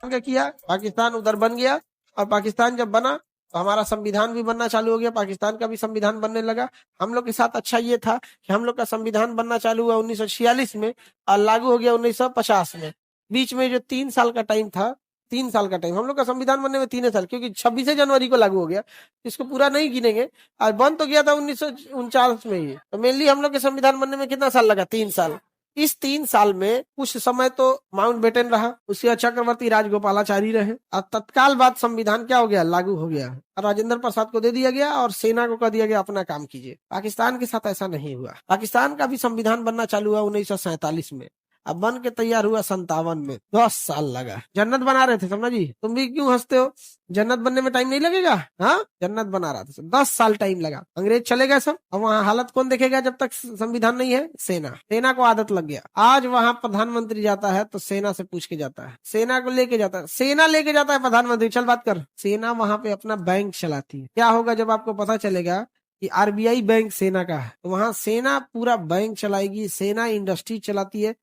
क्या किया, पाकिस्तान उधर बन गया, और पाकिस्तान जब बना तो हमारा संविधान भी बनना चालू हो गया, पाकिस्तान का भी संविधान बनने लगा। हम लोग के साथ अच्छा ये था कि हम लोग का संविधान बनना चालू हुआ 1946 में और लागू हो गया 1950 में। बीच में जो 3 साल का टाइम था, 3 साल का टाइम, हम लोग का संविधान बनने में 3 साल, क्योंकि 26 जनवरी को लागू हो गया, इसको पूरा नहीं गिनेंगे। और बन तो गया था 1949 में ही, तो मेनली हम लोग के संविधान बनने में कितना साल लगा, 3 साल। इस 3 साल में कुछ समय तो माउंटबेटन रहा, उसके बाद चक्रवर्ती राजगोपालाचारी रहे, और तत्काल बाद संविधान क्या हो गया, लागू हो गया, और राजेंद्र प्रसाद को दे दिया गया और सेना को कह दिया गया अपना काम कीजिए। पाकिस्तान के साथ ऐसा नहीं हुआ। पाकिस्तान का भी संविधान बनना चालू हुआ 1947 में, अब बन के तैयार हुआ 57 में, 10 साल लगा। जन्नत बना रहे थे, समझा जी, तुम भी क्यों हंसते हो, जन्नत बनने में टाइम नहीं लगेगा, हाँ, जन्नत बना रहा था, 10 साल टाइम लगा। अंग्रेज चले गए सब, अब वहाँ हालत कौन देखेगा जब तक संविधान नहीं है, सेना। सेना को आदत लग गया, आज वहाँ प्रधानमंत्री जाता है तो सेना से पूछ के जाता है, सेना को लेके जाता है, सेना लेके जाता है प्रधानमंत्री, चल बात कर। सेना वहाँ पे अपना बैंक चलाती है। क्या होगा जब आपको पता चलेगा कि आरबीआई बैंक सेना का है, तो वहाँ सेना पूरा बैंक चलाएगी, सेना इंडस्ट्री चलाती है।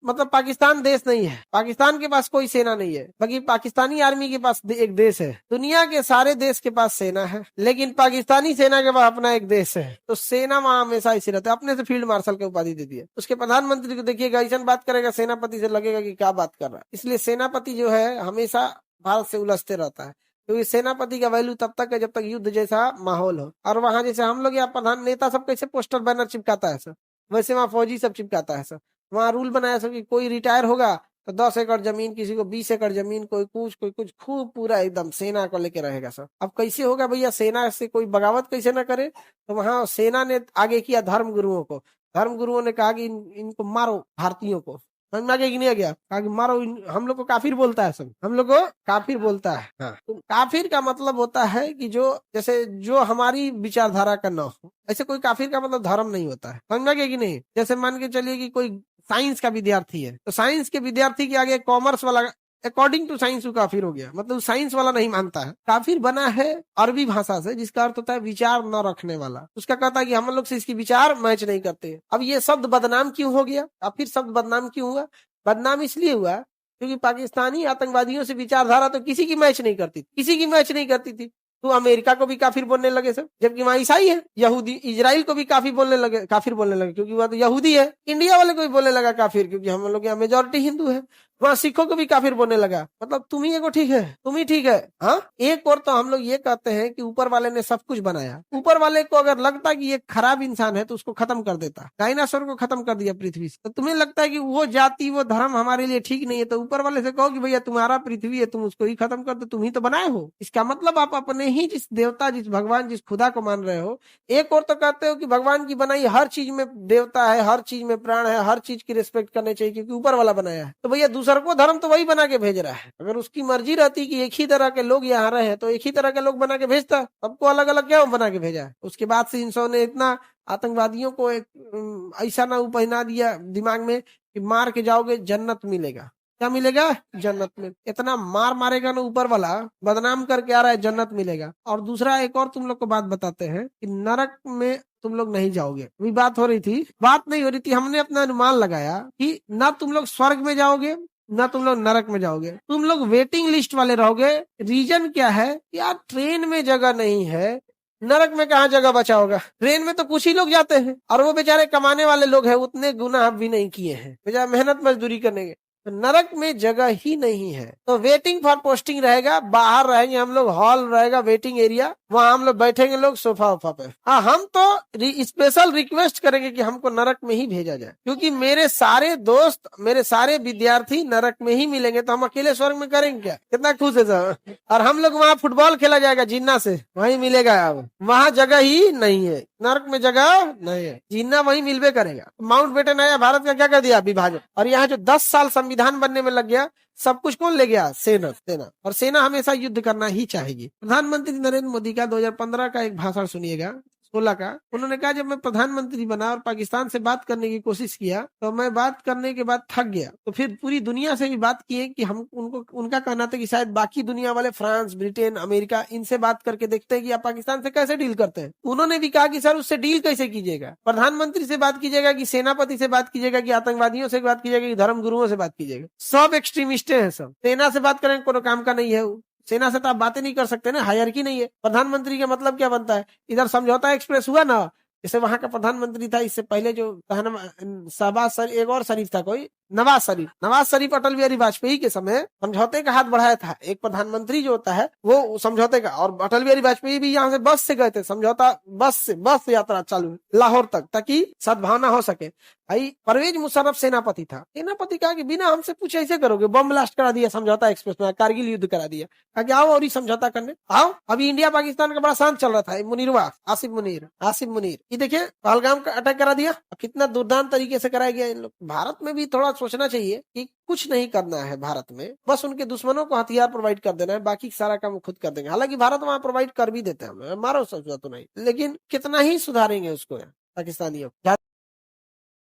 मतलब पाकिस्तान देश नहीं है, पाकिस्तान के पास कोई सेना नहीं है, बाकी पाकिस्तानी आर्मी के पास एक देश है। दुनिया के सारे देश के पास सेना है, लेकिन पाकिस्तानी सेना के पास अपना एक देश है, तो सेना वहाँ हमेशा ऐसे रहता है, अपने से फील्ड मार्शल की उपाधि देती है। उसके प्रधानमंत्री को देखिएगा, ऐसा बात करेगा सेनापति से लगेगा कि क्या बात कर रहा है। इसलिए सेनापति जो है हमेशा भारत से उलझते रहता है, क्योंकि सेनापति का वैल्यू तब तक है जब तक युद्ध जैसा माहौल हो। और वहां जैसे हम लोग यहाँ प्रधान नेता सब कैसे पोस्टर बैनर चिपकाता है सर, वैसे वहाँ फौजी सब चिपकाता है सर। वहाँ रूल बनाया सब कि कोई रिटायर होगा तो 10 एकड़ जमीन, किसी को 20 एकड़ जमीन, कोई कुछ खूब पूरा एकदम सेना को लेके रहेगा सर। अब कैसे होगा भैया, सेना से कोई बगावत कैसे ना करे, तो वहाँ सेना ने आगे किया धर्म गुरुओं को। धर्म गुरुओं ने कहा कि इनको मारो, भारतीयों को, समझ में आ गया कि नहीं आ गया, कहा कि मारो हम लोग को काफिर बोलता है सब, हम लोग को काफिर बोलता है। हाँ, तो काफिर का मतलब होता है कि जो जैसे जो हमारी विचारधारा का न हो, ऐसे कोई काफिर का मतलब धर्म नहीं होता है, समझ में आ गया कि नहीं। जैसे मान के चलिए कि कोई साइंस का विद्यार्थी है, तो साइंस के विद्यार्थी के आगे कॉमर्स वाला अकॉर्डिंग टू साइंस वो काफिर हो गया, मतलब साइंस वाला नहीं मानता है। काफिर बना है अरबी भाषा से, जिसका अर्थ होता है विचार न रखने वाला। उसका कहता है कि हम लोग से इसकी विचार मैच नहीं करते। अब ये शब्द बदनाम क्यों हो गया, काफिर शब्द बदनाम क्यों हुआ, बदनाम इसलिए हुआ क्योंकि पाकिस्तानी आतंकवादियों से विचारधारा तो किसी की मैच नहीं करती, किसी की मैच नहीं करती थी। तो अमेरिका को भी काफिर बोलने लगे सब, जबकि वहाँ ईसाई है। यहूदी इजराइल को भी काफिर बोलने लगे क्योंकि वह तो यहूदी है। इंडिया वाले को भी बोलने लगा काफिर, क्योंकि हम लोग यहाँ मेजोरिटी हिंदू है। वहाँ सिखों को भी काफिर बोलने लगा, मतलब तुम ही एगो ठीक है, तुम ही ठीक है। हाँ, एक और तो हम लोग ये कहते हैं कि ऊपर वाले ने सब कुछ बनाया, ऊपर वाले को अगर लगता कि ये खराब इंसान है तो उसको खत्म कर देता। डायनासोर को खत्म कर दिया पृथ्वी से, तो तुम्हें लगता है कि वो जाति वो धर्म हमारे लिए ठीक नहीं है, तो ऊपर वाले से कहो कि भैया तुम्हारा पृथ्वी है, तुम उसको ही खत्म कर दो, तुम ही तो बनाए हो। इसका मतलब आप अपने ही जिस देवता, जिस भगवान, जिस खुदा को मान रहे हो। एक और तो कहते हो कि भगवान की बनाई हर चीज में देवता है, हर चीज में प्राण है, हर चीज की रिस्पेक्ट करनी चाहिए क्योंकि ऊपर वाला बनाया है। तो भैया दूसर को धर्म तो वही बना के भेज रहा है। अगर उसकी मर्जी रहती कि एक ही तरह के लोग यहाँ रहे तो एक ही तरह के लोग बना के भेजता, सबको अलग अलग क्यों बना के भेजा है। उसके बाद से इंसान ने इतना आतंकवादियों को एक ऐसा ना पहना दिया दिमाग में कि मार के जाओगे जन्नत मिलेगा। क्या मिलेगा, जन्नत में। इतना मार मारेगा ना ऊपर वाला, बदनाम करके आ रहा है, जन्नत मिलेगा। और दूसरा एक और तुम लोग को बात बताते हैं कि नरक में तुम लोग नहीं जाओगे। अभी बात हो रही थी, बात नहीं हो रही थी, हमने अपना अनुमान लगाया कि ना तुम लोग स्वर्ग में जाओगे ना तुम लोग नरक में जाओगे, तुम लोग वेटिंग लिस्ट वाले रहोगे। रीजन क्या है, यार ट्रेन में जगह नहीं है, नरक में कहाँ जगह बचा होगा। ट्रेन में तो कुछ ही लोग जाते हैं, और वो बेचारे कमाने वाले लोग हैं, उतने गुनाह भी नहीं किए हैं, बेचारे मेहनत मजदूरी करने के। तो नरक में जगह ही नहीं है, तो वेटिंग फॉर पोस्टिंग रहेगा। बाहर रहेंगे हम लोग, हॉल रहेगा, वेटिंग एरिया, वहाँ हम लोग बैठेंगे लोग सोफा वोफा पे। हाँ, हम तो स्पेशल रिक्वेस्ट करेंगे कि हमको नरक में ही भेजा जाए, क्योंकि मेरे सारे दोस्त, मेरे सारे विद्यार्थी नरक में ही मिलेंगे, तो हम अकेले स्वर्ग में करेंगे क्या। कितना खुश है सर। और हम लोग वहाँ फुटबॉल खेला जाएगा जिन्ना से, वही मिलेगा। अब वहाँ जगह ही नहीं है, नरक में जगह नहीं है, जिन्ना वही मिलबे करेगा। माउंटबेटन आया, भारत का क्या कर दिया, विभाजन। और यहाँ जो 10 साल संविधान बनने में लग गया, सब कुछ कौन ले गया, सेना। और सेना हमेशा युद्ध करना ही चाहेगी। प्रधानमंत्री नरेंद्र मोदी का 2015 का एक भाषण सुनिएगा, 2016 का, उन्होंने कहा जब मैं प्रधानमंत्री बना और पाकिस्तान से बात करने की कोशिश किया तो मैं बात करने के बाद थक गया, तो फिर पूरी दुनिया से भी बात किए कि हम उनको, उनका कहना था कि शायद बाकी दुनिया वाले फ्रांस, ब्रिटेन, अमेरिका, इनसे बात करके देखते हैं कि आप पाकिस्तान से कैसे डील करते हैं। उन्होंने भी कहा कि सर उससे डील कैसे कीजिएगा, प्रधानमंत्री से बात कीजिएगा कि सेनापति से बात कीजिएगा कि आतंकवादियों से बात कीजिएगा कि धर्म गुरुओं से बात कीजिएगा, सब एक्सट्रीमिस्ट है। सब सेना से बात करेंगे कोनो काम का नहीं है वो, सेना से तो आप बातें नहीं कर सकते ना, हायरकी नहीं है। प्रधानमंत्री का मतलब क्या बनता है, इधर समझौता एक्सप्रेस हुआ ना, जैसे वहां का प्रधानमंत्री था इससे पहले जो शहबाज शरीफ, एक और शरीफ था कोई, नवाज शरीफ अटल बिहारी वाजपेयी के समय समझौते का हाथ बढ़ाया था। एक प्रधानमंत्री जो होता है वो समझौते का, और अटल बिहारी वाजपेयी भी यहाँ से बस से गए थे, समझौता बस यात्रा चालू लाहौर तक, ताकि सद्भावना हो सके। भाई परवेज मुशर्रफ सेनापति था, सेनापति कहा कि बिना हमसे पूछे ऐसे करोगे, बम ब्लास्ट करा दिया समझौता एक्सप्रेस में, कारगिल युद्ध करा दिया, कहा कि आओ और ही समझौता करने आओ। अभी इंडिया पाकिस्तान का बड़ा शांत चल रहा था, आसिफ मुनीर, ये देखिए पहलगाम का अटैक करा दिया, कितना दुर्दांत तरीके से कराया गया इन लोग। भारत में भी थोड़ा सोचना चाहिए कि कुछ नहीं करना है भारत में, बस उनके दुश्मनों को हथियार प्रोवाइड कर देना है, बाकी सारा काम खुद कर देंगे। हालांकि भारत वहां प्रोवाइड कर भी देते हैं, हमारा सोचना तो नहीं, लेकिन कितना ही सुधारेंगे उसको पाकिस्तानियों।